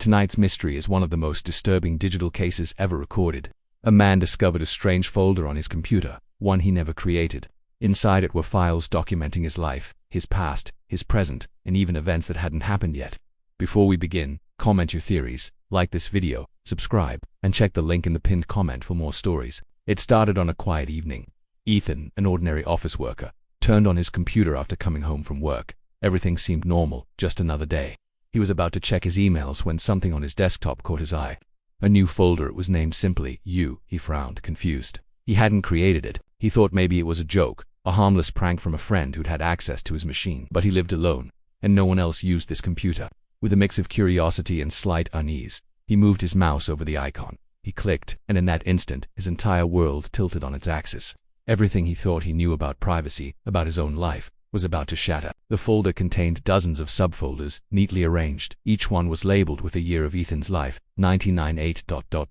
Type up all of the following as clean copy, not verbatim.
Tonight's mystery is one of the most disturbing digital cases ever recorded. A man discovered a strange folder on his computer, one he never created. Inside it were files documenting his life, his past, his present, and even events that hadn't happened yet. Before we begin, comment your theories, like this video, subscribe, and check the link in the pinned comment for more stories. It started on a quiet evening. Ethan, an ordinary office worker, turned on his computer after coming home from work. Everything seemed normal, just another day. He was about to check his emails when something on his desktop caught his eye. A new folder. It was named simply You. He frowned, confused. He hadn't created it. He thought maybe it was a joke, a harmless prank from a friend who'd had access to his machine. But he lived alone, and no one else used this computer. With a mix of curiosity and slight unease, he moved his mouse over the icon. He clicked, and in that instant, his entire world tilted on its axis. Everything he thought he knew about privacy, about his own life, was about to shatter. The folder contained dozens of subfolders, neatly arranged. Each one was labeled with a year of Ethan's life: 1998,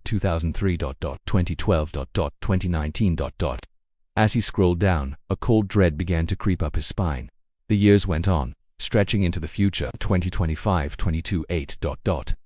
2003, 2012, 2019. As he scrolled down, a cold dread began to creep up his spine. The years went on, stretching into the future: 2025, 22,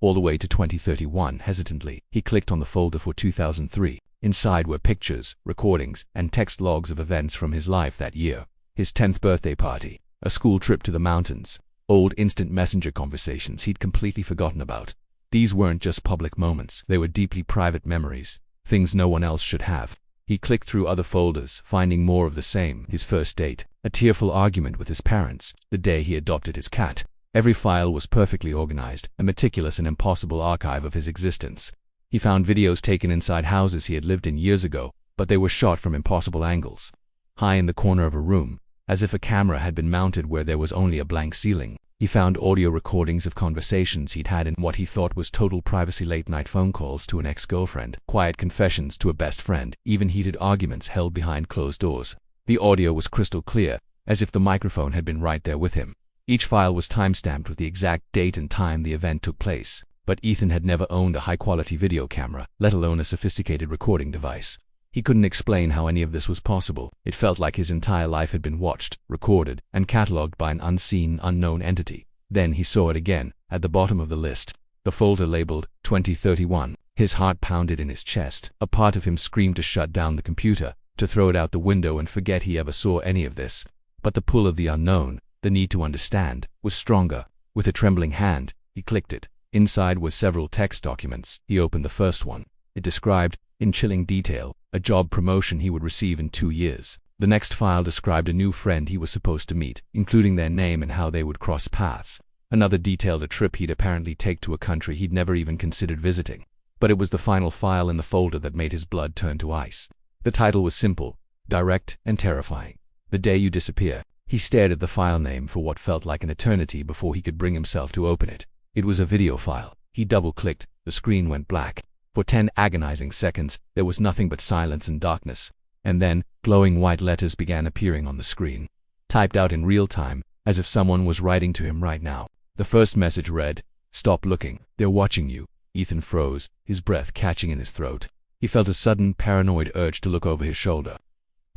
all the way to 2031. Hesitantly, he clicked on the folder for 2003. Inside were pictures, recordings, and text logs of events from his life that year. His 10th birthday party, a school trip to the mountains, old instant messenger conversations he'd completely forgotten about. These weren't just public moments, they were deeply private memories, things no one else should have. He clicked through other folders, finding more of the same: his first date, a tearful argument with his parents, the day he adopted his cat. Every file was perfectly organized, a meticulous and impossible archive of his existence. He found videos taken inside houses he had lived in years ago, but they were shot from impossible angles. High in the corner of a room, as if a camera had been mounted where there was only a blank ceiling, he found audio recordings of conversations he'd had in what he thought was total privacy: late-night phone calls to an ex-girlfriend, quiet confessions to a best friend, even heated arguments held behind closed doors. The audio was crystal clear, as if the microphone had been right there with him. Each file was time-stamped with the exact date and time the event took place. But Ethan had never owned a high-quality video camera, let alone a sophisticated recording device. He couldn't explain how any of this was possible. It felt like his entire life had been watched, recorded, and catalogued by an unseen, unknown entity. Then he saw it again, at the bottom of the list, the folder labeled 2031. His heart pounded in his chest. A part of him screamed to shut down the computer, to throw it out the window and forget he ever saw any of this. But the pull of the unknown, the need to understand, was stronger. With a trembling hand, he clicked it. Inside were several text documents. He opened the first one. It described, in chilling detail, a job promotion he would receive in 2 years. The next file described a new friend he was supposed to meet, including their name and how they would cross paths. Another detailed a trip he'd apparently take to a country he'd never even considered visiting. But it was the final file in the folder that made his blood turn to ice. The title was simple, direct, and terrifying: The Day You Disappear. He stared at the file name for what felt like an eternity before he could bring himself to open it. It was a video file. He double-clicked. The screen went black. For 10 agonizing seconds, there was nothing but silence and darkness. And then, glowing white letters began appearing on the screen, typed out in real time, as if someone was writing to him right now. The first message read, "Stop looking. They're watching you." Ethan froze, his breath catching in his throat. He felt a sudden, paranoid urge to look over his shoulder.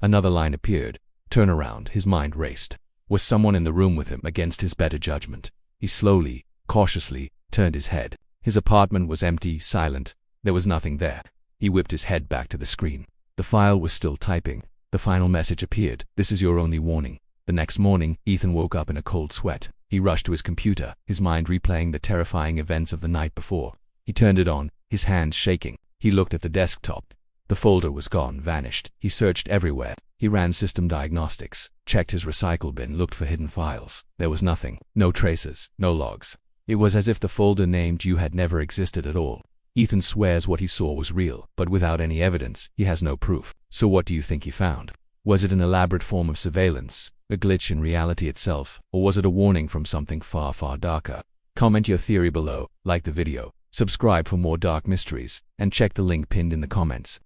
Another line appeared. "Turn around." His mind raced. Was someone in the room with him, against his better judgment? He slowly, cautiously, turned his head. His apartment was empty, silent. There was nothing there. He whipped his head back to the screen. The file was still typing. The final message appeared: "This is your only warning." The next morning, Ethan woke up in a cold sweat. He rushed to his computer, his mind replaying the terrifying events of the night before. He turned it on, his hands shaking. He looked at the desktop. The folder was gone, vanished. He searched everywhere. He ran system diagnostics, checked his recycle bin, looked for hidden files. There was nothing. No traces, no logs. It was as if the folder named You had never existed at all. Ethan swears what he saw was real, but without any evidence, he has no proof. So what do you think he found? Was it an elaborate form of surveillance, a glitch in reality itself, or was it a warning from something far, far darker? Comment your theory below, like the video, subscribe for more dark mysteries, and check the link pinned in the comments.